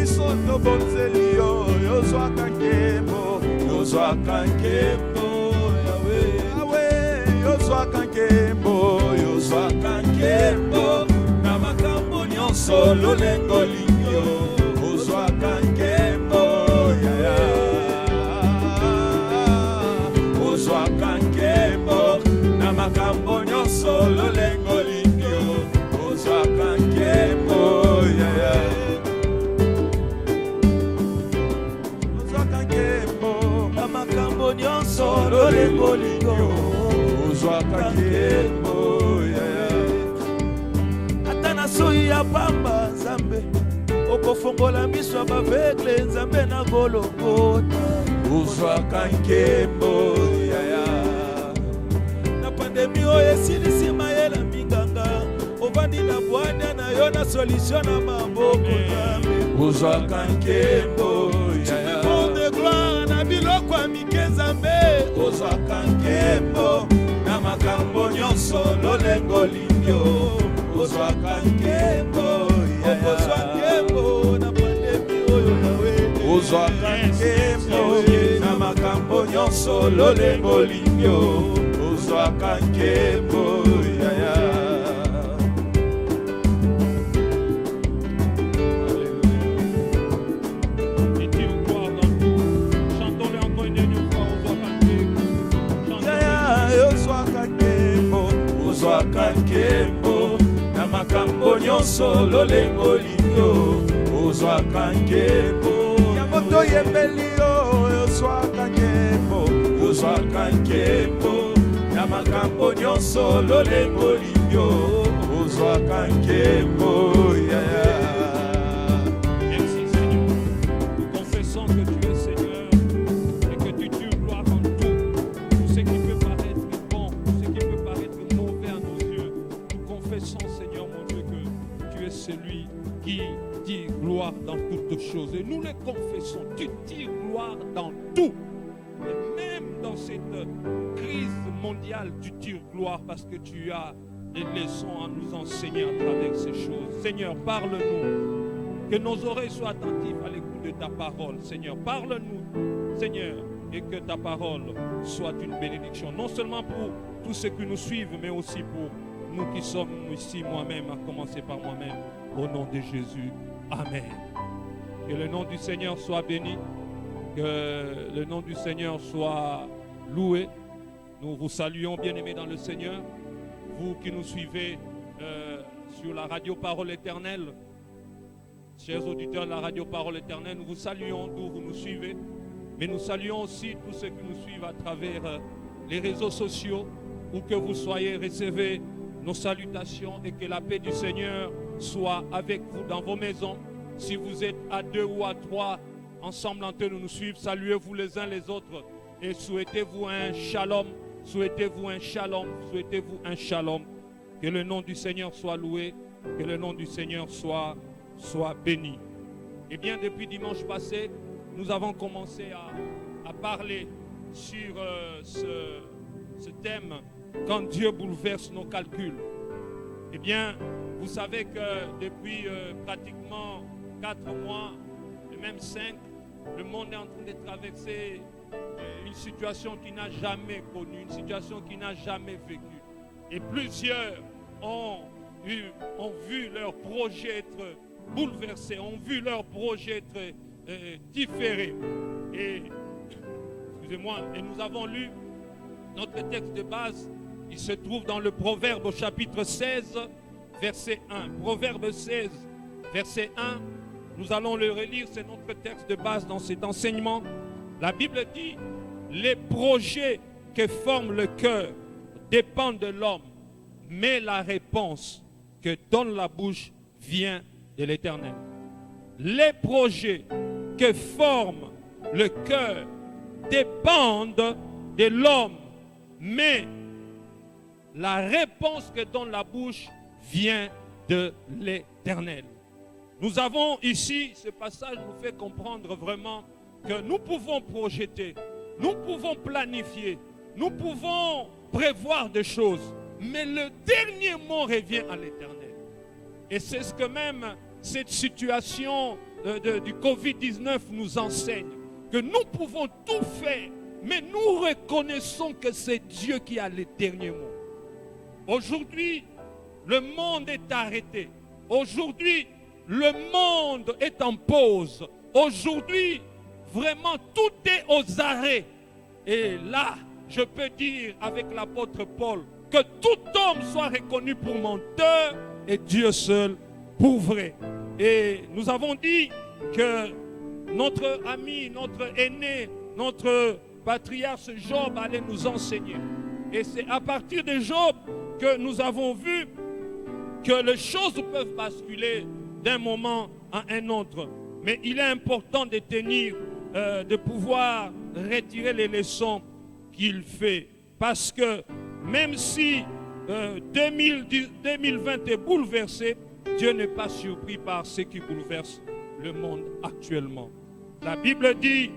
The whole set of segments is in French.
biso tobonzeli yo, yozwaka nkembo, yozwaka nkembo, Yahweh, yozwaka nkembo, yozwaka nkembo, na makambo nyonso lolengo lingio, ozwaka nkembo, yaya, ozwaka nkembo, na makambo nyonso lolengo lingio, ozwaka nkembo, yaya, ozwaka nkembo, na makambo nyonso lolengo lingio, ozwaka nkembo, yaya. Ata na soi ya pamba Nzambe, okofongola miso ya baveugle Nzambe na Golgota, ozwaka nkembo, yaya. Na pandemi oyo esilisi mayela minganga, ovandi na bwanya na yo na solution na maboko Nzambe, ozwaka nkembo, yaya. Monde gloire na biloko ya mike Nzambe, ozwaka nkembo, na makambo nyonso lolengo lingio, ozwaka nkembo, yaya. Ozwaka nkembo na pandemi oyo Yahweh, ozwaka nkembo, na makambo nyonso lolengo lingio, ozwaka nkembo, yaya. Ozwaka nkembo, na makambo nyonso lolengo lingio, ozwaka nkembo, ya moto yembeli yo, ozwaka nkembo, ozwaka nkembo, na makambo nyonso lolengo lingio, ozwaka nkembo, yaya. Merci Seigneur, nous confessons que tu es Seigneur et que tu tires gloire en tout ce qui peut paraître bon, tout ce qui peut paraître mauvais à nos yeux. Nous confessons Seigneur mon Dieu que tu es celui qui tire gloire dans toutes choses et nous le confessons, tu tires gloire dans tout. Et même dans cette crise mondiale, tu tires gloire parce que tu as des leçons à nous enseigner à travers ces choses. Seigneur, parle-nous, que nos oreilles soient attentives à l'écoute de ta parole. Seigneur, parle-nous, Seigneur, et que ta parole soit une bénédiction, non seulement pour tous ceux qui nous suivent, mais aussi pour nous qui sommes ici, moi-même, à commencer par moi-même, au nom de Jésus. Amen. Que le nom du Seigneur soit béni, que le nom du Seigneur soit loué. Nous vous saluons, bien-aimés dans le Seigneur, vous qui nous suivez sur la radio Parole Éternelle, chers auditeurs de la radio Parole Éternelle, nous vous saluons d'où vous nous suivez, mais nous saluons aussi tous ceux qui nous suivent à travers les réseaux sociaux, où que vous soyez, recevez nos salutations et que la paix du Seigneur soit avec vous dans vos maisons. Si vous êtes à 2 ou à 3, ensemble entre nous suivre, saluez-vous les uns les autres et souhaitez-vous un shalom, souhaitez-vous un shalom, souhaitez-vous un shalom. Que le nom du Seigneur soit loué, que le nom du Seigneur soit béni. Eh bien, depuis dimanche passé, nous avons commencé à parler sur ce thème, quand Dieu bouleverse nos calculs. Eh bien, vous savez que depuis pratiquement 4 mois, et même 5, le monde est en train de traverser une situation qu'il n'a jamais connue, une situation qu'il n'a jamais vécue. Et plusieurs ont vu leur projet être bouleversé, ont vu leur projet être différé. Et, excusez-moi, et nous avons lu notre texte de base, il se trouve dans le Proverbe au chapitre 16, verset 1. Proverbe 16, verset 1. Nous allons le relire, c'est notre texte de base dans cet enseignement. La Bible dit, les projets que forme le cœur dépendent de l'homme, mais la réponse que donne la bouche vient de l'Éternel. Les projets que forme le cœur dépendent de l'homme, mais la réponse que donne la bouche vient de l'Éternel. Nous avons ici, ce passage nous fait comprendre vraiment que nous pouvons projeter, nous pouvons planifier, nous pouvons prévoir des choses, mais le dernier mot revient à l'Éternel. Et c'est ce que même cette situation du Covid-19 nous enseigne que nous pouvons tout faire, mais nous reconnaissons que c'est Dieu qui a les derniers mots. Aujourd'hui, le monde est arrêté. Aujourd'hui, le monde est en pause. Aujourd'hui, vraiment, tout est aux arrêts. Et là, je peux dire avec l'apôtre Paul que tout homme soit reconnu pour menteur et Dieu seul pour vrai. Et nous avons dit que notre ami, notre aîné, notre patriarche Job allait nous enseigner. Et c'est à partir de Job que nous avons vu que les choses peuvent basculer d'un moment à un autre. Mais il est important de tenir, de pouvoir retirer les leçons qu'il fait. Parce que même si 2020 est bouleversé, Dieu n'est pas surpris par ce qui bouleverse le monde actuellement. La Bible dit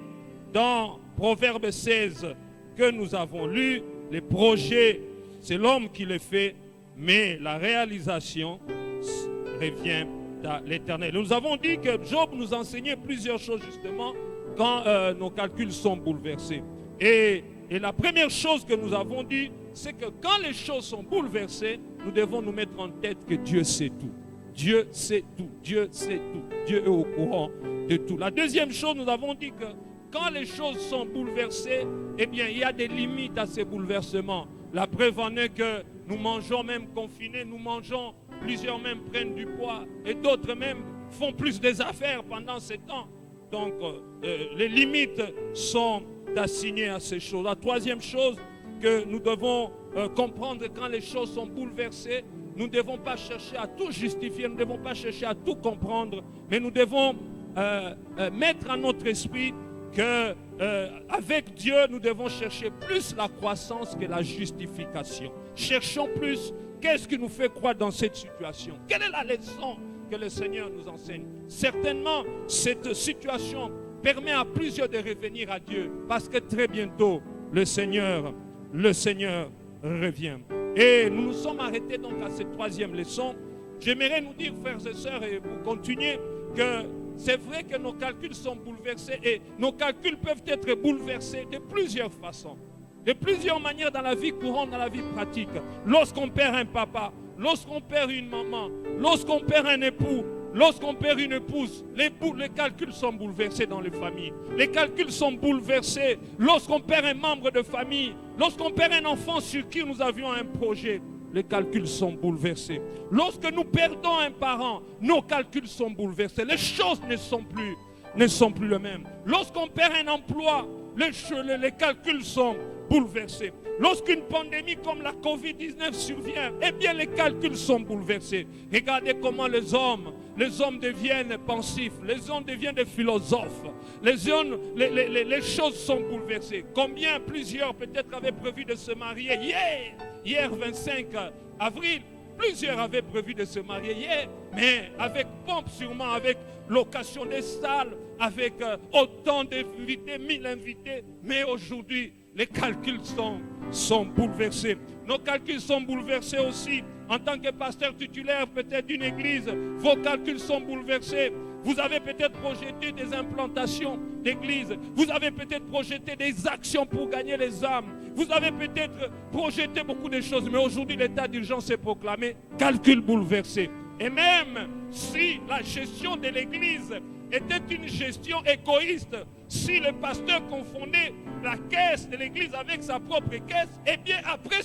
dans Proverbe 16 que nous avons lu, les projets, c'est l'homme qui les fait, mais la réalisation revient à l'Éternel. Nous avons dit que Job nous enseignait plusieurs choses justement quand nos calculs sont bouleversés. Et la première chose que nous avons dit, c'est que quand les choses sont bouleversées, nous devons nous mettre en tête que Dieu sait tout. Dieu sait tout. Dieu sait tout. Dieu est au courant de tout. La deuxième chose, nous avons dit que quand les choses sont bouleversées, eh bien, il y a des limites à ces bouleversements. La preuve en est que nous mangeons même confinés, nous mangeons, plusieurs même prennent du poids et d'autres même font plus des affaires pendant ces temps. Donc, les limites sont assignées à ces choses. La troisième chose que nous devons comprendre quand les choses sont bouleversées, nous ne devons pas chercher à tout justifier, nous ne devons pas chercher à tout comprendre, mais nous devons mettre à notre esprit qu'avec Dieu, nous devons chercher plus la croissance que la justification. Cherchons plus, qu'est-ce qui nous fait croire dans cette situation? Quelle est la leçon que le Seigneur nous enseigne? Certainement, cette situation permet à plusieurs de revenir à Dieu, parce que très bientôt, le Seigneur revient. Et nous nous sommes arrêtés donc à cette troisième leçon. J'aimerais nous dire, frères et sœurs, et pour continuer, que c'est vrai que nos calculs sont bouleversés et nos calculs peuvent être bouleversés de plusieurs façons, de plusieurs manières dans la vie courante, dans la vie pratique. Lorsqu'on perd un papa, lorsqu'on perd une maman, lorsqu'on perd un époux, lorsqu'on perd une épouse, les calculs sont bouleversés dans les familles. Les calculs sont bouleversés lorsqu'on perd un membre de famille, lorsqu'on perd un enfant sur qui nous avions un projet. Les calculs sont bouleversés. Lorsque nous perdons un parent, nos calculs sont bouleversés. Les choses ne sont plus les mêmes. Lorsqu'on perd un emploi, les calculs sont bouleversés. Lorsqu'une pandémie comme la Covid-19 survient, eh bien les calculs sont bouleversés. Regardez comment les hommes deviennent pensifs, les hommes deviennent des philosophes. Les choses sont bouleversées. Combien plusieurs peut-être avaient prévu de se marier hier 25 avril, plusieurs avaient prévu de se marier hier, mais avec pompe sûrement, avec location des salles, avec autant d'invités, 1000 invités. Mais aujourd'hui, les calculs sont bouleversés. Nos calculs sont bouleversés aussi. En tant que pasteur titulaire peut-être d'une église, vos calculs sont bouleversés. Vous avez peut-être projeté des implantations d'églises. Vous avez peut-être projeté des actions pour gagner les âmes. Vous avez peut-être projeté beaucoup de choses. Mais aujourd'hui, l'état d'urgence est proclamé. Calcul bouleversé. Et même si la gestion de l'église était une gestion égoïste, si le pasteur confondait la caisse de l'église avec sa propre caisse, eh bien après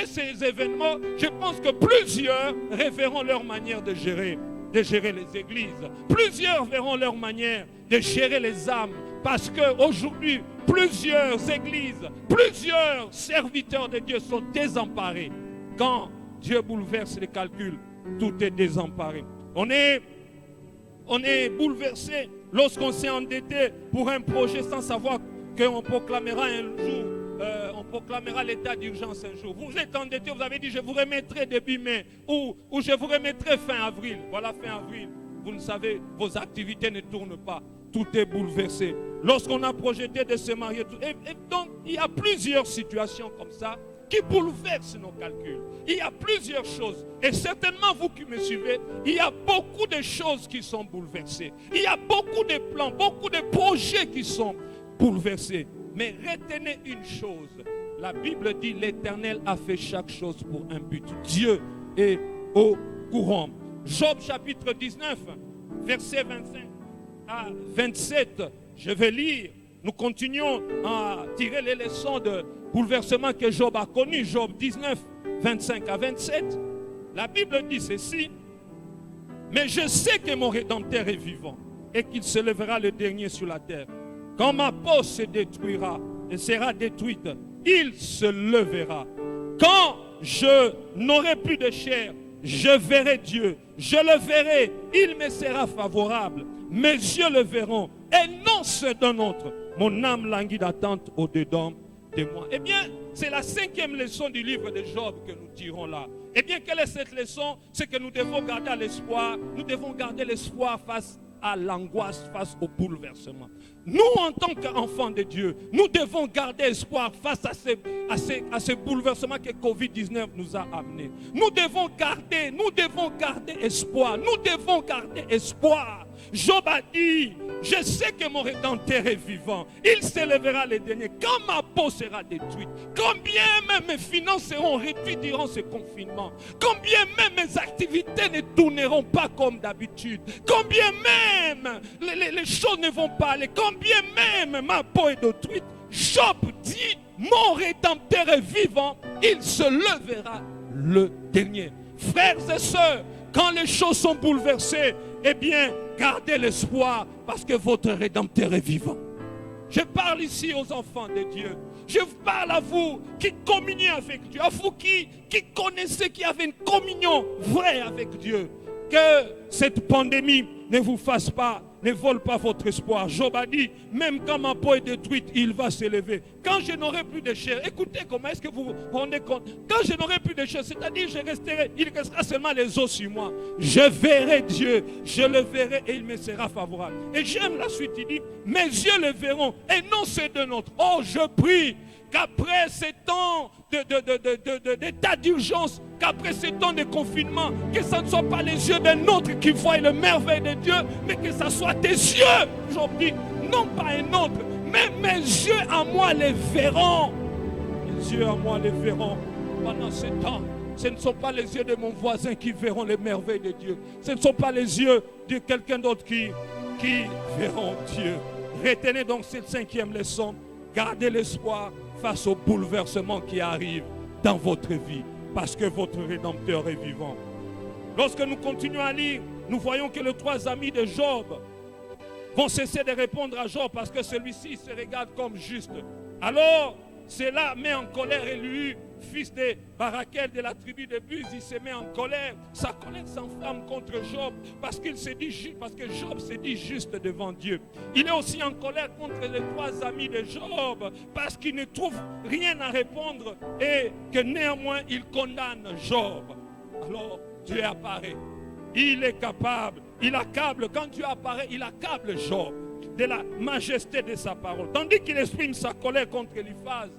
ces événements, je pense que plusieurs reverront leur manière de gérer les églises. Plusieurs verront leur manière de gérer les âmes. Parce qu'aujourd'hui, plusieurs églises, plusieurs serviteurs de Dieu sont désemparés. Quand Dieu bouleverse les calculs, tout est désemparé. On est bouleversé lorsqu'on s'est endetté pour un projet sans savoir qu'on proclamera un jour, on proclamera l'état d'urgence un jour. Vous êtes endetté, vous avez dit je vous remettrai début mai ou je vous remettrai fin avril. Voilà, fin avril. Vous ne savez, vos activités ne tournent pas. Tout est bouleversé. Lorsqu'on a projeté de se marier, et donc il y a plusieurs situations comme ça qui bouleverse nos calculs. Il y a plusieurs choses. Et certainement, vous qui me suivez, il y a beaucoup de choses qui sont bouleversées. Il y a beaucoup de plans, beaucoup de projets qui sont bouleversés. Mais retenez une chose. La Bible dit l'Éternel a fait chaque chose pour un but. Dieu est au courant. Job chapitre 19, verset 25 à 27. Je vais lire. Nous continuons à tirer les leçons de bouleversement que Job a connu. Job 19, 25 à 27. La Bible dit ceci. Mais je sais que mon Rédempteur est vivant et qu'il se lèvera le dernier sur la terre. Quand ma peau se détruira et sera détruite, il se levera. Quand je n'aurai plus de chair, je verrai Dieu. Je le verrai, il me sera favorable. Mes yeux le verront et non ceux d'un autre. Mon âme languit d'attente au-dedans de moi. Eh bien, c'est la 5e leçon du livre de Job que nous tirons là. Eh bien, quelle est cette leçon? C'est que nous devons garder l'espoir. Nous devons garder l'espoir face à l'angoisse, face au bouleversement. Nous, en tant qu'enfants de Dieu, nous devons garder espoir face à ce bouleversement que Covid-19 nous a amené. Nous devons garder espoir. Nous devons garder espoir. Job a dit, je sais que mon Rédempteur est vivant. Il se lèvera le dernier. Quand ma peau sera détruite, combien même mes finances seront réduites durant ce confinement, combien même mes activités ne tourneront pas comme d'habitude, combien même les choses ne vont pas aller, combien même ma peau est détruite, Job dit, mon Rédempteur est vivant, il se lèvera le dernier. Frères et sœurs, quand les choses sont bouleversées, eh bien, gardez l'espoir parce que votre Rédempteur est vivant. Je parle ici aux enfants de Dieu. Je parle à vous qui communiez avec Dieu, à vous qui connaissez, qui avez une communion vraie avec Dieu. Que cette pandémie ne vous fasse pas, ne vole pas votre espoir. Job a dit, même quand ma peau est détruite, il va s'élever. Quand je n'aurai plus de chair, écoutez comment est-ce que vous vous rendez compte. Quand je n'aurai plus de chair, c'est-à-dire il restera seulement les os sur moi. Je verrai Dieu, je le verrai et il me sera favorable. Et j'aime la suite, il dit, mes yeux le verront et non ceux de notre. Oh, je prie qu'après ces temps d'état d'urgence, qu'après ces temps de confinement, que ce ne soit pas les yeux d'un autre qui voient le merveille de Dieu, mais que ce soit tes yeux, Job dit, non pas un autre, mais mes yeux à moi les verront. Les yeux à moi les verront pendant ce temps. Ce ne sont pas les yeux de mon voisin qui verront les merveilles de Dieu. Ce ne sont pas les yeux de quelqu'un d'autre qui verront Dieu. Retenez donc cette 5e leçon. Gardez l'espoir face au bouleversement qui arrive dans votre vie, parce que votre Rédempteur est vivant. Lorsque nous continuons à lire, nous voyons que les 3 amis de Job vont cesser de répondre à Job parce que celui-ci se regarde comme juste. Alors, cela met en colère Élu, fils de Barakel de la tribu de Buz. Il se met en colère. Sa colère s'enflamme contre Job parce que Job se dit juste devant Dieu. Il est aussi en colère contre les 3 amis de Job parce qu'il ne trouve rien à répondre et que néanmoins il condamne Job. Alors Dieu apparaît. Il est capable. Il accable. Quand Dieu apparaît, il accable Job de la majesté de sa parole. Tandis qu'il exprime sa colère contre Eliphaz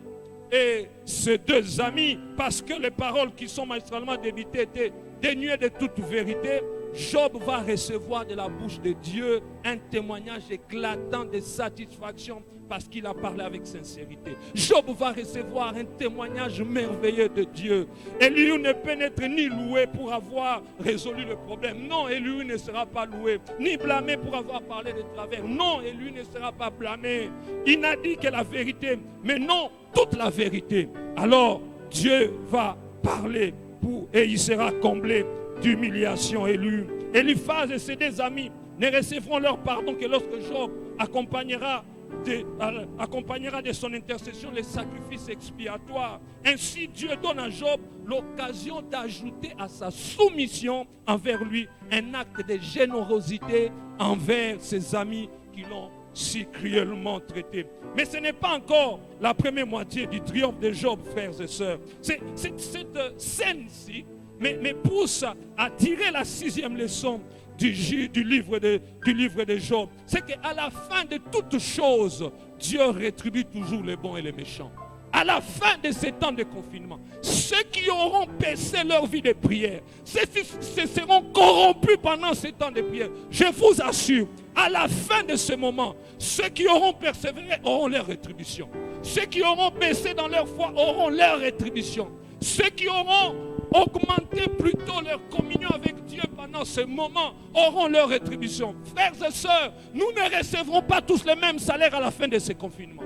et ses 2 amis, parce que les paroles qui sont magistralement débitées étaient dénuées de toute vérité, Job va recevoir de la bouche de Dieu un témoignage éclatant de satisfaction parce qu'il a parlé avec sincérité. Job va recevoir un témoignage merveilleux de Dieu. Élihu ne peut être ni loué pour avoir résolu le problème. Non, Élihu ne sera pas loué. Ni blâmé pour avoir parlé de travers. Non, Élihu ne sera pas blâmé. Il n'a dit que la vérité, mais non, toute la vérité. Alors, Dieu va parler et il sera comblé d'humiliation. Eliphaz et ses 2 amis ne recevront leur pardon que lorsque Job accompagnera de son intercession les sacrifices expiatoires. Ainsi, Dieu donne à Job l'occasion d'ajouter à sa soumission envers lui un acte de générosité envers ses amis qui l'ont si cruellement traité. Mais ce n'est pas encore la première moitié du triomphe de Job, frères et sœurs. Cette scène-ci me pousse à tirer la 6e leçon du livre de Job. C'est qu'à la fin de toutes choses, Dieu rétribue toujours les bons et les méchants. à la fin de ces temps de confinement, ceux qui auront baissé leur vie de prière, ceux qui se seront corrompus pendant ces temps de prière, je vous assure, à la fin de ce moment, ceux qui auront persévéré auront leur rétribution. Ceux qui auront baissé dans leur foi auront leur rétribution. Ceux qui auront augmenté plutôt leur communion avec Dieu pendant ce moment auront leur rétribution. Frères et sœurs, nous ne recevrons pas tous le même salaire à la fin de ce confinement.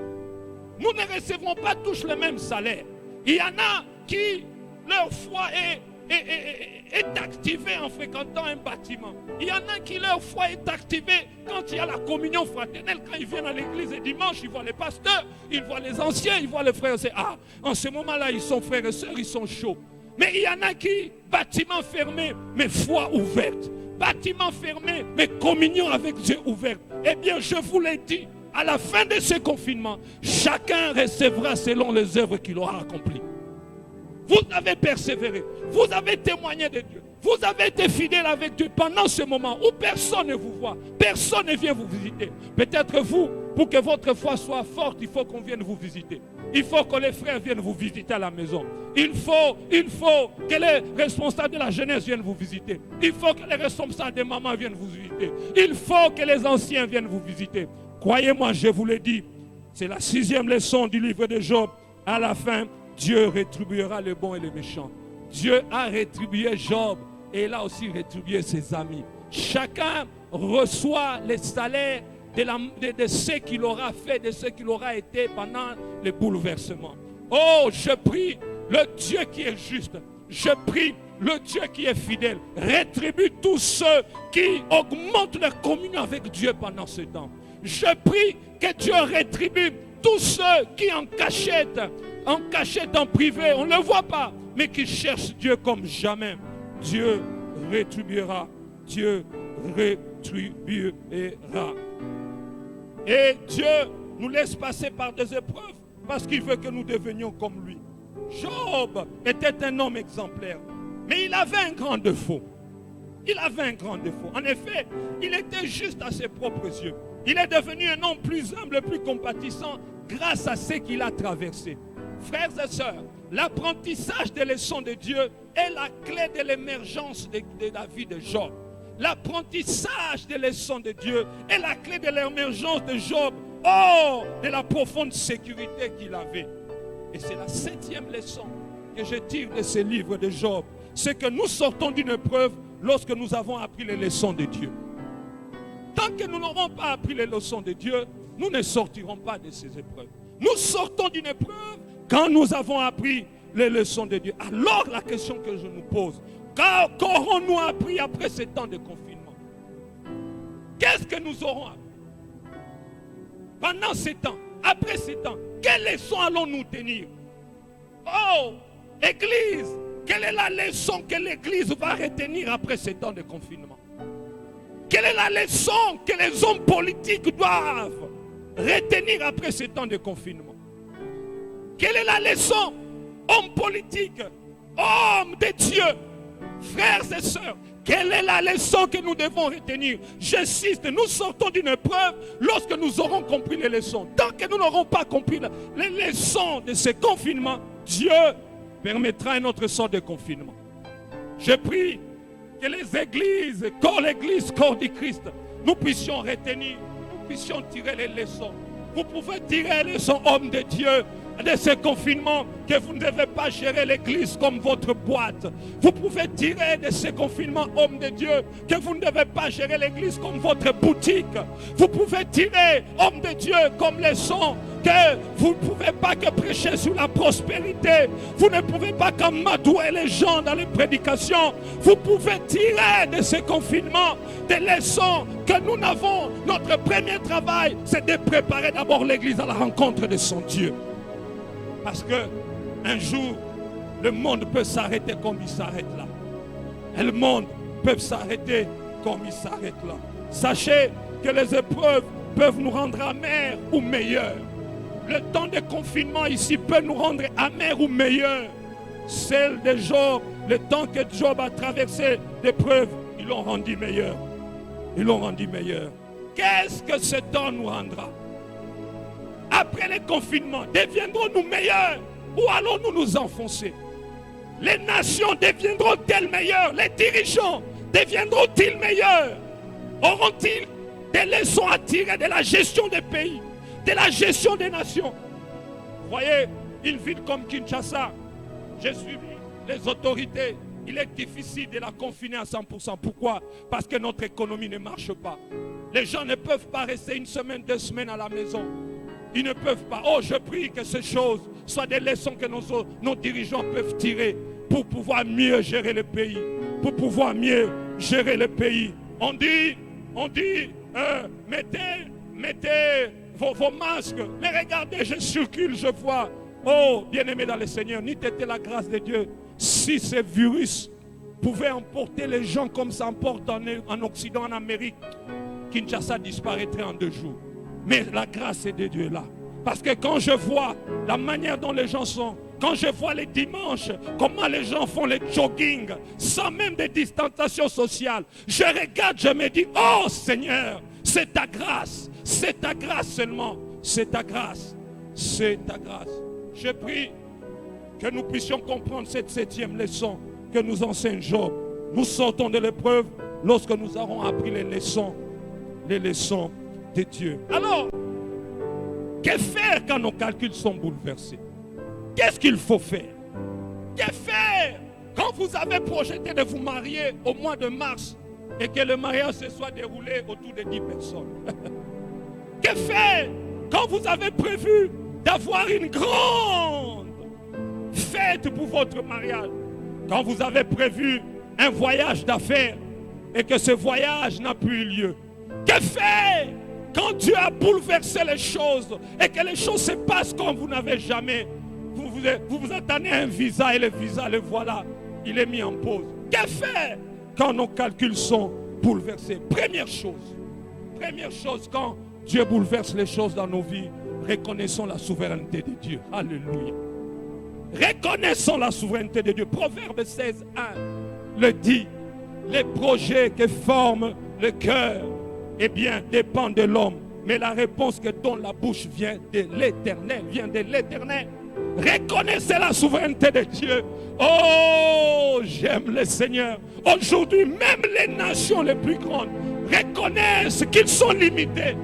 Nous ne recevrons pas tous le même salaire. Il y en a qui, leur foi est activée en fréquentant un bâtiment. Il y en a qui, leur foi est activée quand il y a la communion fraternelle. Quand ils viennent à l'église le dimanche, ils voient les pasteurs, ils voient les anciens, ils voient les frères et sœurs. Ah, en ce moment-là, ils sont frères et sœurs, ils sont chauds. Mais il y en a qui, bâtiment fermé, mais foi ouverte. Bâtiment fermé, mais communion avec Dieu ouverte. Eh bien, je vous l'ai dit, à la fin de ce confinement, chacun recevra selon les œuvres qu'il aura accomplies. Vous avez persévéré, vous avez témoigné de Dieu, vous avez été fidèle avec Dieu pendant ce moment où personne ne vous voit, personne ne vient vous visiter. Peut-être vous, pour que votre foi soit forte, il faut qu'on vienne vous visiter. Il faut que les frères viennent vous visiter à la maison. Il faut que les responsables de la jeunesse viennent vous visiter. Il faut que les responsables des mamans viennent vous visiter. Il faut que les anciens viennent vous visiter. Croyez-moi, je vous l'ai dit, c'est la 6e leçon du livre de Job. À la fin, Dieu rétribuera les bons et les méchants. Dieu a rétribué Job et il a aussi rétribué ses amis. Chacun reçoit les salaires de ce qu'il aura fait, de ce qu'il aura été pendant les bouleversements. Oh, je prie le Dieu qui est juste. Je prie le Dieu qui est fidèle. Rétribue tous ceux qui augmentent leur communion avec Dieu pendant ce temps. Je prie que Dieu rétribue tous ceux qui en cachette, en privé, on ne le voit pas, mais qui cherchent Dieu comme jamais. Dieu rétribuera. Dieu rétribuera. Et Dieu nous laisse passer par des épreuves parce qu'il veut que nous devenions comme lui. Job était un homme exemplaire, mais il avait un grand défaut. Il avait un grand défaut. En effet, il était juste à ses propres yeux. Il est devenu un homme plus humble, plus compatissant grâce à ce qu'il a traversé. Frères et sœurs, l'apprentissage des leçons de Dieu est la clé de l'émergence de la vie de Job. L'apprentissage des leçons de Dieu est la clé de l'émergence de Job hors de la profonde sécurité qu'il avait. Et c'est la 7e leçon que je tire de ce livre de Job. C'est que nous sortons d'une épreuve lorsque nous avons appris les leçons de Dieu. Tant que nous n'aurons pas appris les leçons de Dieu, nous ne sortirons pas de ces épreuves. Nous sortons d'une épreuve quand nous avons appris les leçons de Dieu. Alors la question que je nous pose, qu'aurons-nous appris après ces temps de confinement? Qu'est-ce que nous aurons appris? Pendant ces temps, après ces temps, quelles leçons allons-nous tenir? Oh, Église, quelle est la leçon que l'Église va retenir après ces temps de confinement? Quelle est la leçon que les hommes politiques doivent retenir après ces temps de confinement? Quelle est la leçon, hommes politiques, hommes de Dieu, frères et sœurs, quelle est la leçon que nous devons retenir? J'insiste, nous sortons d'une épreuve lorsque nous aurons compris les leçons. Tant que nous n'aurons pas compris les leçons de ce confinement, Dieu permettra un autre sort de confinement. Je prie que les églises, corps l'église, corps du Christ, nous puissions retenir, nous puissions tirer les leçons. Vous pouvez tirer les leçons, hommes de Dieu, de ce confinement, que vous ne devez pas gérer l'église comme votre boîte. Vous pouvez tirer de ce confinement, homme de Dieu, que vous ne devez pas gérer l'église comme votre boutique. Vous pouvez tirer, homme de Dieu, comme leçon, que vous ne pouvez pas que prêcher sur la prospérité. Vous ne pouvez pas qu'amadouer les gens dans les prédications. Vous pouvez tirer de ce confinement des leçons que nous n'avons. Notre premier travail, c'est de préparer d'abord l'église à la rencontre de son Dieu. Parce qu'un jour, le monde peut s'arrêter comme il s'arrête là. Et le monde peut s'arrêter comme il s'arrête là. Sachez que les épreuves peuvent nous rendre amers ou meilleurs. Le temps de confinement ici peut nous rendre amers ou meilleurs. Celle de Job, le temps que Job a traversé l'épreuve, ils l'ont rendu meilleur. Ils l'ont rendu meilleur. Qu'est-ce que ce temps nous rendra? après les confinements, deviendrons-nous meilleurs ou allons-nous nous enfoncer? Les nations deviendront-elles meilleures? Les dirigeants deviendront-ils meilleurs? Auront-ils des leçons à tirer de la gestion des pays, de la gestion des nations? Vous voyez, une ville comme Kinshasa, j'ai suivi les autorités. Il est difficile de la confiner à 100%. Pourquoi? Parce que notre économie ne marche pas. Les gens ne peuvent pas rester une semaine, 2 semaines à la maison. Ils ne peuvent pas. Oh, je prie que ces choses soient des leçons que nos dirigeants peuvent tirer pour pouvoir mieux gérer le pays. Pour pouvoir mieux gérer le pays. On dit, mettez vos masques. Mais regardez, je circule, je vois. Oh, bien-aimé dans le Seigneur, n'eût été la grâce de Dieu si ces virus pouvaient emporter les gens comme ça emporte en Occident, en Amérique, Kinshasa disparaîtrait en 2 jours. Mais la grâce de Dieu est là. Parce que quand je vois la manière dont les gens sont, quand je vois les dimanches, comment les gens font les jogging, sans même de distanciation sociale, je regarde, je me dis, oh Seigneur, c'est ta grâce seulement, c'est ta grâce, c'est ta grâce. Je prie que nous puissions comprendre cette 7e leçon que nous enseigne Job. Nous sortons de l'épreuve lorsque nous aurons appris les leçons de Dieu. Alors, que faire quand nos calculs sont bouleversés? Qu'est-ce qu'il faut faire? Que faire quand vous avez projeté de vous marier au mois de mars et que le mariage se soit déroulé autour de 10 personnes? Que faire quand vous avez prévu d'avoir une grande fête pour votre mariage? Quand vous avez prévu un voyage d'affaires et que ce voyage n'a plus eu lieu? Que faire quand Dieu a bouleversé les choses et que les choses se passent comme vous n'avez jamais? Vous vous attendez à un visa et le visa, le voilà, il est mis en pause. Que faire quand nos calculs sont bouleversés? Première chose, quand Dieu bouleverse les choses dans nos vies, reconnaissons la souveraineté de Dieu. Alléluia. Reconnaissons la souveraineté de Dieu. Proverbe 16, 1 le dit. Les projets que forme le cœur, eh bien, dépendent de l'homme. Mais la réponse que donne la bouche vient de l'Éternel. Reconnaissez la souveraineté de Dieu. Oh, j'aime le Seigneur. Aujourd'hui, même les nations les plus grandes reconnaissent qu'ils sont limités.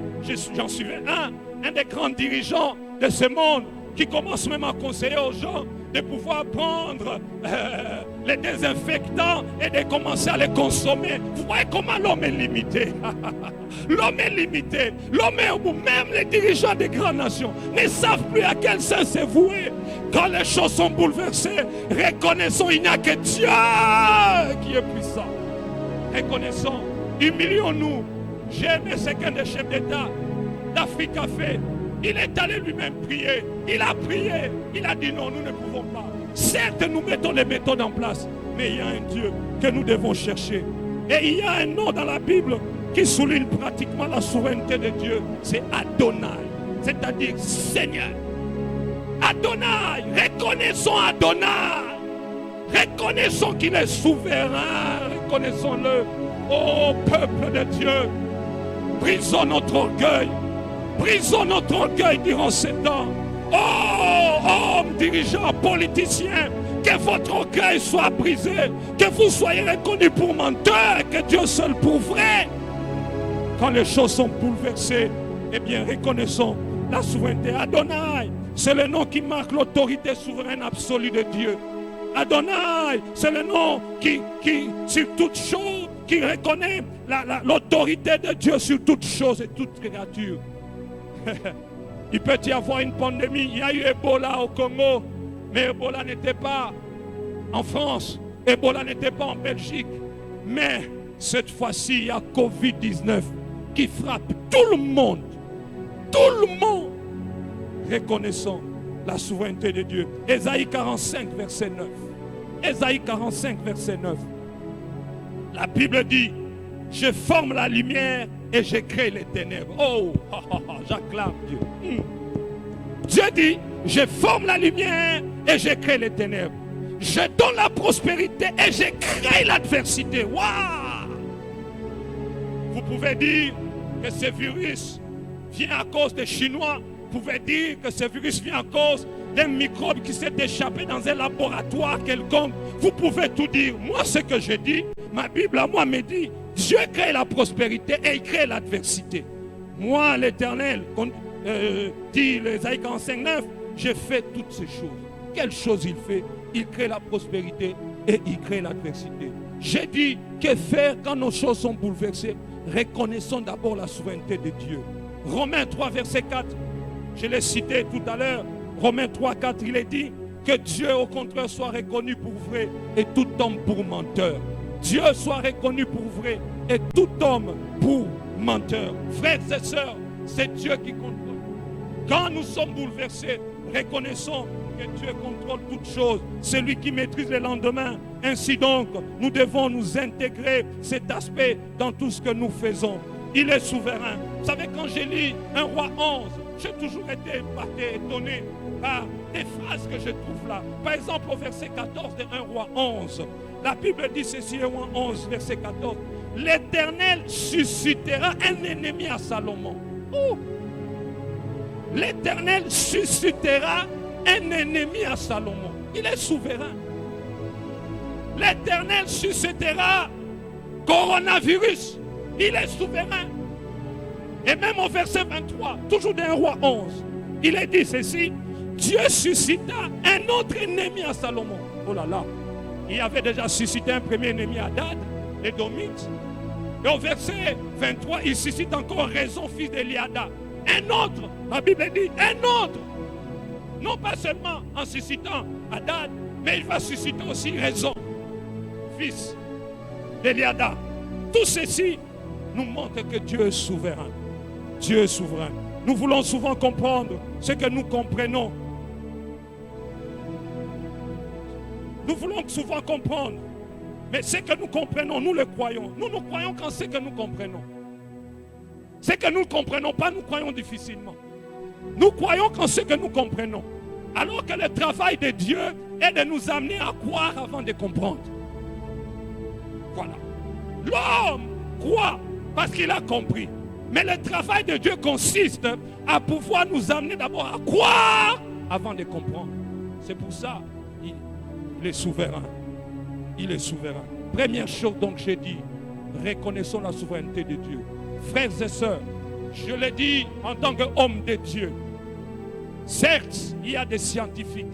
J'en suis un des grands dirigeants de ce monde qui commence même à conseiller aux gens de pouvoir prendre les désinfectants et de commencer à les consommer. Vous voyez comment l'homme est limité. L'homme est limité. Même les dirigeants des grandes nations ne savent plus à quel sens se vouer. Quand les choses sont bouleversées, reconnaissons, il n'y a que Dieu qui est puissant. Reconnaissons, humilions-nous. J'ai aimé ce qu'un des chefs d'État d'Afrique a fait. Il est allé lui-même prier. Il a prié. Il a dit non, nous ne pouvons pas. Certes, nous mettons les méthodes en place, mais il y a un Dieu que nous devons chercher. Et il y a un nom dans la Bible qui souligne pratiquement la souveraineté de Dieu. C'est Adonai, c'est-à-dire Seigneur. Adonai, reconnaissons Adonai. Reconnaissons qu'il est souverain. Reconnaissons-le. Ô peuple de Dieu, brisons notre orgueil. Brisons notre orgueil durant ces temps. Oh, hommes, dirigeants, politiciens, que votre orgueil soit brisé, que vous soyez reconnus pour menteurs, que Dieu seul pour vrai. Quand les choses sont bouleversées, eh bien, reconnaissons la souveraineté. Adonai, c'est le nom qui marque l'autorité souveraine absolue de Dieu. Adonai, c'est le nom qui sur toute chose, qui reconnaît l'autorité de Dieu sur toute chose et toute créature. Il peut y avoir une pandémie. Il y a eu Ebola au Congo, mais Ebola n'était pas en France, Ebola n'était pas en Belgique. Mais cette fois-ci, il y a Covid-19 qui frappe tout le monde. Tout le monde. Reconnaissons la souveraineté de Dieu. Ésaïe 45, verset 9. Ésaïe 45, verset 9. La Bible dit, je forme la lumière et je crée les ténèbres. Oh, j'acclame Dieu. Dieu dit, je forme la lumière et je crée les ténèbres. Je donne la prospérité et je crée l'adversité. Waouh! Vous pouvez dire que ce virus vient à cause des Chinois. pouvez dire que ce virus vient à cause d'un microbe qui s'est échappé dans un laboratoire quelconque. Vous pouvez tout dire. Moi, ce que je dis, ma Bible à moi me dit, Dieu crée la prospérité et il crée l'adversité. Moi, l'Éternel, dit l'Ésaïe 45:9, j'ai fait toutes ces choses. Quelles choses il fait? Il crée la prospérité et il crée l'adversité. J'ai dit, que faire quand nos choses sont bouleversées? Reconnaissons d'abord la souveraineté de Dieu. Romains 3, verset 4, je l'ai cité tout à l'heure. Romains 3, 4, il est dit que Dieu au contraire soit reconnu pour vrai et tout homme pour menteur. Dieu soit reconnu pour vrai et tout homme pour menteur. Frères et sœurs, c'est Dieu qui contrôle. Quand nous sommes bouleversés, reconnaissons que Dieu contrôle toutes choses. C'est lui qui maîtrise le lendemain. Ainsi donc, nous devons nous intégrer cet aspect dans tout ce que nous faisons. Il est souverain. Vous savez, quand j'ai lu 1 Roi 11, j'ai toujours été étonné par des phrases que je trouve là. Par exemple, au verset 14 de 1 Roi 11, la Bible dit ceci, 1 Roi 11, verset 14. L'Éternel suscitera un ennemi à Salomon. Oh! L'Éternel suscitera un ennemi à Salomon. Il est souverain. L'Éternel suscitera coronavirus. Il est souverain. Et même au verset 23, toujours d'un Roi 11, il est dit ceci, Dieu suscita un autre ennemi à Salomon. Oh là là, il avait déjà suscité un premier ennemi à Hadad, les Domites. Et au verset 23, il suscite encore Raison, fils d'Eliada. Un autre, la Bible dit, un autre. Non pas seulement en suscitant Hadad, mais il va susciter aussi Raison, fils d'Eliada. Tout ceci nous montre que Dieu est souverain. Dieu est souverain. Nous voulons souvent comprendre ce que nous comprenons. Nous voulons souvent comprendre. Mais ce que nous comprenons, nous le croyons. Nous croyons qu'en ce que nous comprenons. Ce que nous ne comprenons pas, nous croyons difficilement. Nous croyons qu'en ce que nous comprenons. Alors que le travail de Dieu est de nous amener à croire avant de comprendre. Voilà. L'homme croit parce qu'il a compris. Mais le travail de Dieu consiste à pouvoir nous amener d'abord à croire avant de comprendre. C'est pour ça qu'il est souverain. Il est souverain. Première chose donc j'ai dit, reconnaissons la souveraineté de Dieu. Frères et sœurs, je l'ai dit en tant qu'homme de Dieu. Certes, il y a des scientifiques.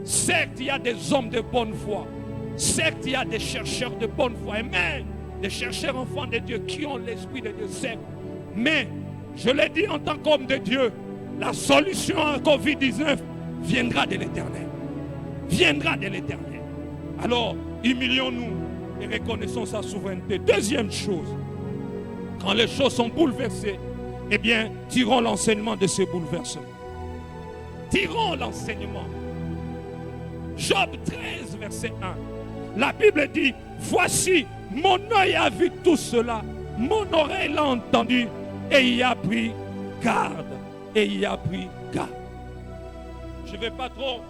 Certes, il y a des hommes de bonne foi. Certes, il y a des chercheurs de bonne foi. Et même des chercheurs enfants de Dieu qui ont l'esprit de Dieu. Certes. Mais, je l'ai dit en tant qu'homme de Dieu, la solution à Covid-19 viendra de l'Éternel. Viendra de l'Éternel. Alors, humilions-nous et reconnaissons sa souveraineté. Deuxième chose, quand les choses sont bouleversées, eh bien, tirons l'enseignement de ces bouleversements. Tirons l'enseignement. Job 13, verset 1. La Bible dit, voici, mon œil a vu tout cela, mon oreille l'a entendu, et il a pris garde. Et il a pris garde. Je ne vais pas trop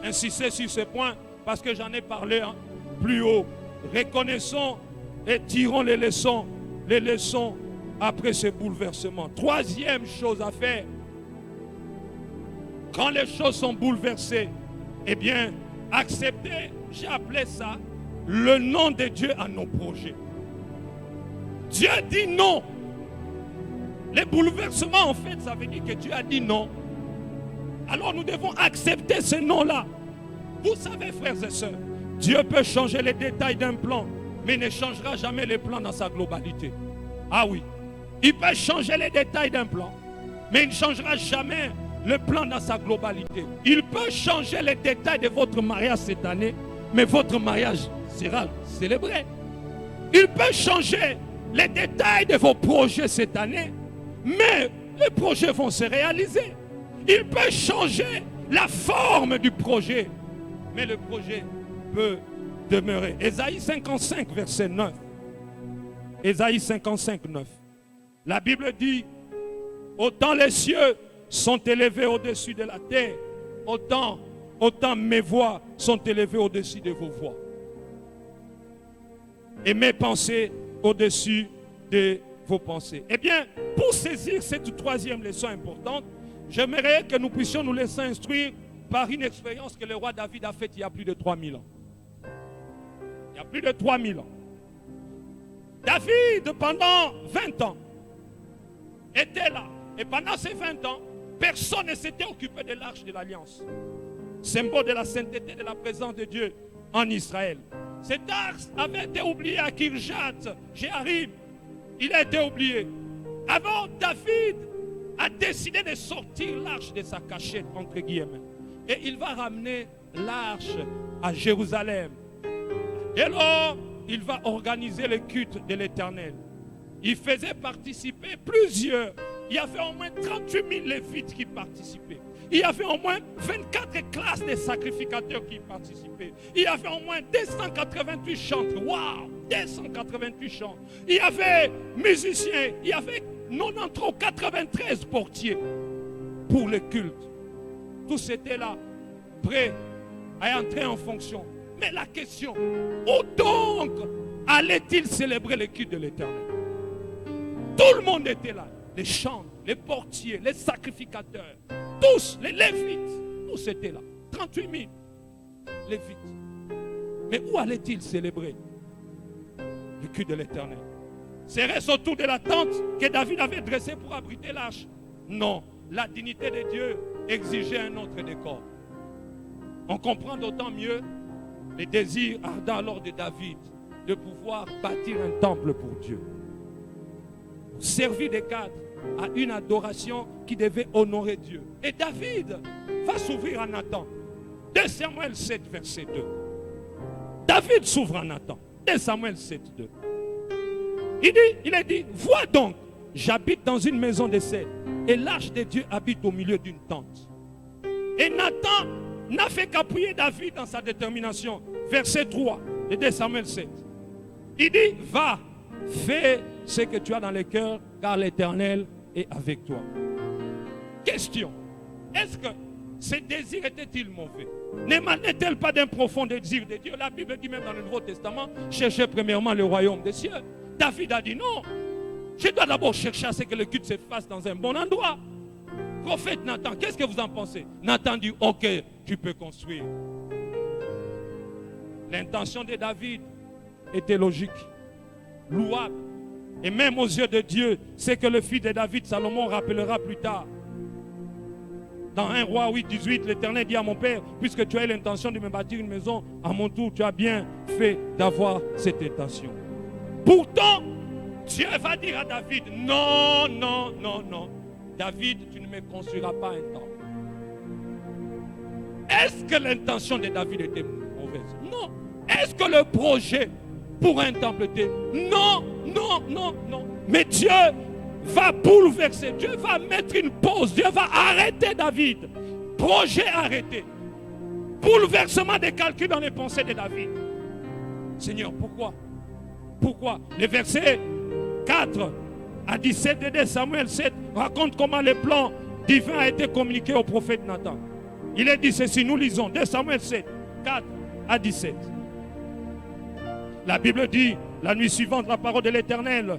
insister sur ce point, parce que j'en ai parlé plus haut. Reconnaissons et tirons les leçons après ce bouleversement. Troisième chose à faire, quand les choses sont bouleversées, eh bien, accepter, j'ai appelé ça, le nom de Dieu à nos projets. Dieu dit non. Les bouleversements, en fait, ça veut dire que Dieu a dit non. Alors nous devons accepter ce nom-là. Vous savez, frères et sœurs, Dieu peut changer les détails d'un plan, mais il ne changera jamais les plans dans sa globalité. Ah oui, il peut changer les détails d'un plan, mais il ne changera jamais le plan dans sa globalité. Il peut changer les détails de votre mariage cette année, mais votre mariage sera célébré. Il peut changer les détails de vos projets cette année, mais les projets vont se réaliser. Il peut changer la forme du projet, mais le projet peut demeurer. Ésaïe 55, verset 9. Ésaïe 55, 9. La Bible dit, autant les cieux sont élevés au-dessus de la terre, autant mes voix sont élevées au-dessus de vos voix. Et mes pensées au-dessus de vos pensées. Eh bien, pour saisir cette troisième leçon importante, J'aimerais que nous puissions nous laisser instruire par une expérience que le roi David a faite il y a plus de 3000 ans. Il y a plus de 3000 ans. David, pendant 20 ans, était là. Et pendant ces 20 ans, personne ne s'était occupé de l'arche de l'alliance. Symbole de la sainteté, de la présence de Dieu en Israël. Cet arche avait été oublié à Kirjat Jéarim. Il a été oublié. Alors David a décidé de sortir l'arche de sa cachette, entre guillemets. Et il va ramener l'arche à Jérusalem. Et là, il va organiser le culte de l'Éternel. Il faisait participer plusieurs. Il y avait au moins 38 000 lévites qui participaient. Il y avait au moins 24 classes de sacrificateurs qui participaient. Il y avait au moins 288 chantres. Waouh! 288 chants. Il y avait musiciens. Il y avait 93 portiers pour le culte. Tous étaient là, prêts à entrer en fonction. Mais la question, où donc allait-il célébrer le culte de l'Éternel? Tout le monde était là. Les chantres, les portiers, les sacrificateurs, tous, les lévites, tous étaient là. 38 000 lévites. Mais où allait-il célébrer le culte de l'Éternel? Serait-ce autour de la tente que David avait dressée pour abriter l'arche? Non, la dignité de Dieu exigeait un autre décor. On comprend d'autant mieux les désirs ardents alors de David de pouvoir bâtir un temple pour Dieu. Servir de cadre à une adoration qui devait honorer Dieu. Et David va s'ouvrir à Nathan. 2 Samuel 7, verset 2. David s'ouvre à Nathan. 2 Samuel 7, 2. Il a dit, vois donc, j'habite dans une maison de cèdre et l'arche de Dieu habite au milieu d'une tente. Et Nathan n'a fait qu'appuyer David dans sa détermination. Verset 3 de 2 Samuel 7. Il dit, va, fais ce que tu as dans le cœur, car l'Éternel est avec toi. Question, est-ce que ce désir était-il mauvais? N'émanait-elle pas d'un profond désir de Dieu? La Bible dit même dans le Nouveau Testament, cherchez premièrement le royaume des cieux. David a dit non, je dois d'abord chercher à ce que le culte se fasse dans un bon endroit. Prophète Nathan, qu'est-ce que vous en pensez? Nathan dit, ok, tu peux construire. L'intention de David était logique, louable. Et même aux yeux de Dieu, c'est que le fils de David, Salomon, rappellera plus tard. Dans 1 Roi 8, 18, l'Éternel dit à mon père, puisque tu as l'intention de me bâtir une maison, à mon tour, tu as bien fait d'avoir cette intention. Pourtant, Dieu va dire à David, non, non, non, non. David, tu ne me construiras pas un temple. Est-ce que l'intention de David était mauvaise? Non. Est-ce que le projet pour un temple était? Non, non, non, non. Mais Dieu va bouleverser. Dieu va mettre une pause. Dieu va arrêter David. Projet arrêté. Bouleversement des calculs dans les pensées de David. Seigneur, pourquoi? Pourquoi? Les versets 4 à 17 de 2 Samuel 7 racontent comment le plan divin a été communiqué au prophète Nathan. Il est dit ceci, nous lisons 2 Samuel 7, 4 à 17. La Bible dit, la nuit suivante, la parole de l'Éternel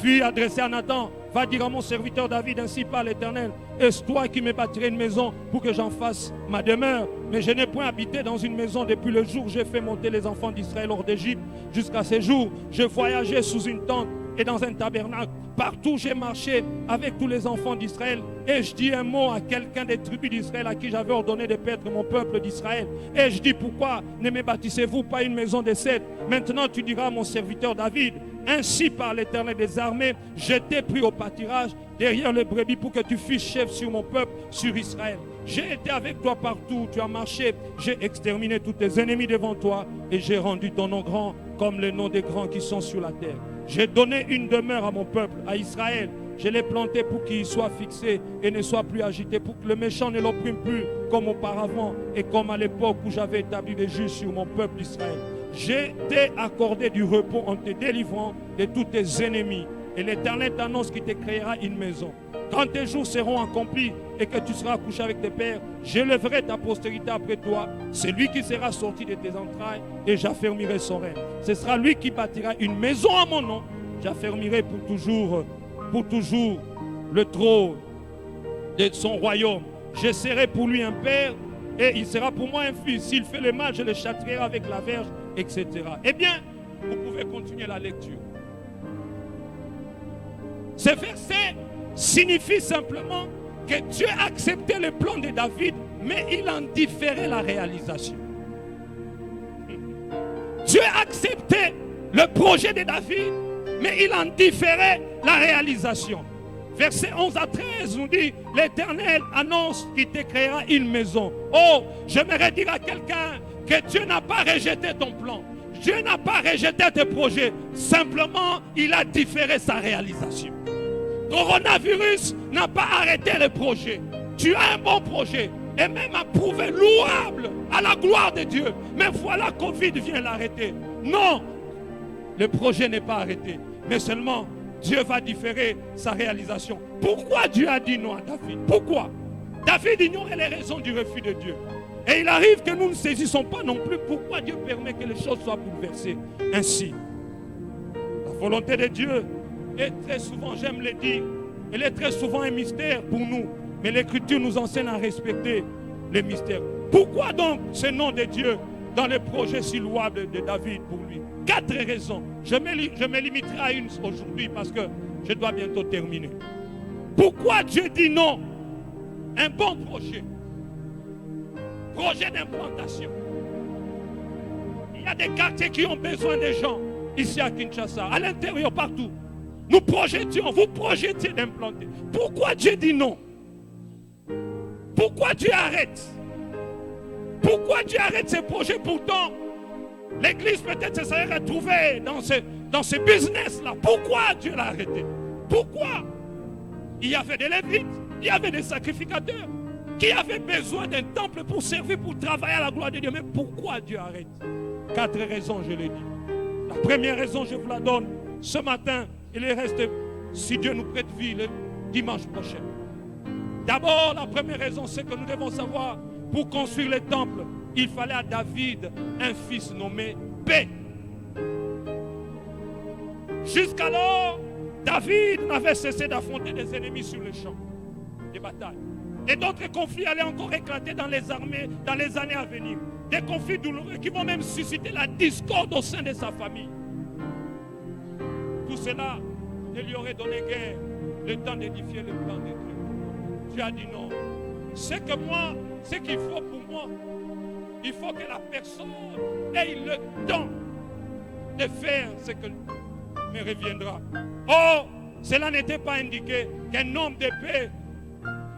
fut adressée à Nathan. Va dire à mon serviteur David, ainsi par l'Éternel, est-ce toi qui me bâtirais une maison pour que j'en fasse ma demeure? Mais je n'ai point habité dans une maison depuis le jour où j'ai fait monter les enfants d'Israël hors d'Égypte. Jusqu'à ce jour, je voyageais sous une tente et dans un tabernacle. Partout j'ai marché avec tous les enfants d'Israël. Et je dis un mot à quelqu'un des tribus d'Israël à qui j'avais ordonné de perdre mon peuple d'Israël. Et je dis, pourquoi ne me bâtissez-vous pas une maison de cèdre? Maintenant tu diras à mon serviteur David, ainsi par l'Éternel des armées, je t'ai pris au pâturage derrière le brebis pour que tu fusses chef sur mon peuple, sur Israël. J'ai été avec toi partout où tu as marché. J'ai exterminé tous tes ennemis devant toi et j'ai rendu ton nom grand comme le nom des grands qui sont sur la terre. J'ai donné une demeure à mon peuple, à Israël. Je l'ai planté pour qu'il soit fixé et ne soit plus agité, pour que le méchant ne l'opprime plus comme auparavant et comme à l'époque où j'avais établi des juges sur mon peuple d'Israël. Je t'ai accordé du repos en te délivrant de tous tes ennemis. Et l'Éternel t'annonce qu'il te créera une maison. Quand tes jours seront accomplis et que tu seras couché avec tes pères, j'élèverai ta postérité après toi. C'est lui qui sera sorti de tes entrailles et j'affermirai son règne. Ce sera lui qui bâtira une maison à mon nom. J'affermirai pour toujours le trône de son royaume. Je serai pour lui un père et il sera pour moi un fils. S'il fait le mal, je le châtierai avec la verge, etc. Eh bien, vous pouvez continuer la lecture. Ce verset signifie simplement que Dieu acceptait le plan de David, mais il en différait la réalisation. Dieu acceptait le projet de David, mais il en différait la réalisation. Verset 11 à 13 nous dit, l'Éternel annonce qu'il te créera une maison. Oh, j'aimerais dire à quelqu'un que Dieu n'a pas rejeté ton plan. Dieu n'a pas rejeté tes projets. Simplement, il a différé sa réalisation. Coronavirus n'a pas arrêté le projet. Tu as un bon projet et même approuvé, louable à la gloire de Dieu. Mais voilà, Covid vient l'arrêter. Non, le projet n'est pas arrêté. Mais seulement, Dieu va différer sa réalisation. Pourquoi Dieu a dit non à David? Pourquoi? David ignorait les raisons du refus de Dieu. Et il arrive que nous ne saisissons pas non plus pourquoi Dieu permet que les choses soient bouleversées ainsi. La volonté de Dieu est très souvent, j'aime le dire, elle est très souvent un mystère pour nous. Mais l'Écriture nous enseigne à respecter les mystères. Pourquoi donc ce nom de Dieu dans le projet si louable de David pour lui? 4 raisons. Je me limiterai à une aujourd'hui parce que je dois bientôt terminer. Pourquoi Dieu dit non? Un bon projet. Projet d'implantation. Il y a des quartiers qui ont besoin de gens ici à Kinshasa, à l'intérieur, partout. Nous projetions, vous projetez d'implanter. Pourquoi Dieu dit non? Pourquoi Dieu arrête? Pourquoi Dieu arrête ces projets? Pourtant, l'église peut-être se serait retrouvée dans ce business-là. Pourquoi Dieu l'a arrêté? Pourquoi? Il y avait des lévites, il y avait des sacrificateurs qui avaient besoin d'un temple pour servir, pour travailler à la gloire de Dieu. Mais pourquoi Dieu arrête? 4 raisons, je l'ai dit. La première raison, je vous la donne ce matin. Il reste, si Dieu nous prête vie, le dimanche prochain. D'abord, la première raison, c'est que nous devons savoir, pour construire le temple, il fallait à David un fils nommé Paix. Jusqu'alors, David n'avait cessé d'affronter des ennemis sur le champ des batailles. Et d'autres conflits allaient encore éclater dans les armées, dans les années à venir. Des conflits douloureux qui vont même susciter la discorde au sein de sa famille. Tout cela ne lui aurait donné guère le temps d'édifier le plan de Dieu. Dieu a dit non. C'est que moi, ce qu'il faut pour moi, il faut que la personne ait le temps de faire ce que me reviendra. Oh, cela n'était pas indiqué qu'un homme de paix,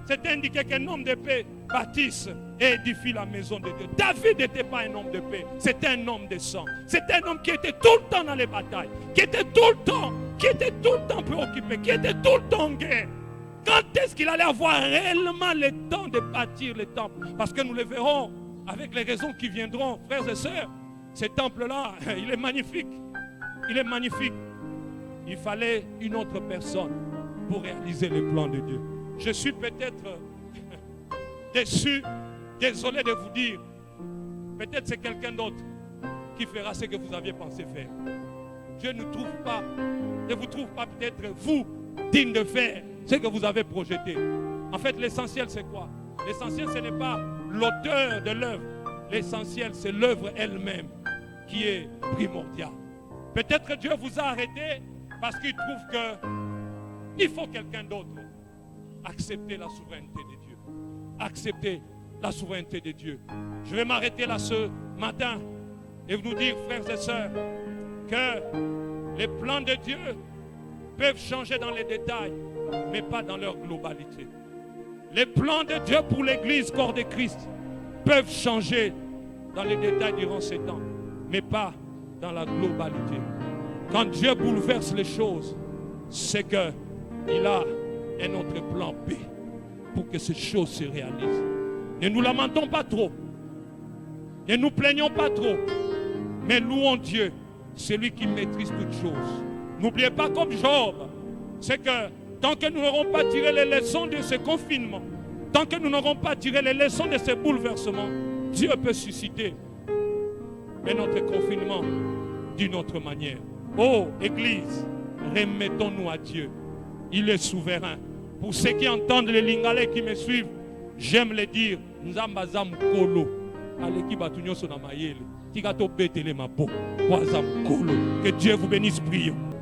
c'était indiqué qu'un homme de paix bâtisse et édifie la maison de Dieu. David n'était pas un homme de paix, c'était un homme de sang. C'était un homme qui était tout le temps dans les batailles, qui était tout le temps préoccupé, qui était tout le temps en guerre. Quand est-ce qu'il allait avoir réellement le temps de bâtir le temple? Parce que nous le verrons avec les raisons qui viendront, frères et sœurs. Ce temple-là, il est magnifique. Il est magnifique. Il fallait une autre personne pour réaliser le plan de Dieu. Je suis peut-être déçu, désolé de vous dire. Peut-être c'est quelqu'un d'autre qui fera ce que vous aviez pensé faire. Dieu ne vous trouve pas peut-être vous digne de faire ce que vous avez projeté. En fait, l'essentiel c'est quoi? L'essentiel ce n'est pas l'auteur de l'œuvre. L'essentiel c'est l'œuvre elle-même qui est primordiale. Peut-être Dieu vous a arrêté parce qu'il trouve qu'il faut quelqu'un d'autre. Accepter la souveraineté de Dieu. Accepter la souveraineté de Dieu. Je vais m'arrêter là ce matin et vous dire, frères et sœurs, que les plans de Dieu peuvent changer dans les détails, mais pas dans leur globalité. Les plans de Dieu pour l'Église, corps de Christ, peuvent changer dans les détails durant ces temps, mais pas dans la globalité. Quand Dieu bouleverse les choses, c'est qu'il a un autre plan B pour que ces choses se réalisent. Ne nous lamentons pas trop, ne nous plaignons pas trop, mais louons Dieu, celui qui maîtrise toutes choses. N'oubliez pas comme Job, c'est que tant que nous n'aurons pas tiré les leçons de ce confinement, tant que nous n'aurons pas tiré les leçons de ce bouleversement, Dieu peut susciter un autre confinement d'une autre manière. Oh, Église, remettons-nous à Dieu. Il est souverain Pour ceux qui entendent les Lingala qui me suivent, j'aime le dire. Nzamba za mkolo. Aleki batu nyonso na mayele. Tika to betele mabo. Kwa za mkolo. Que Dieu vous bénisse, prions.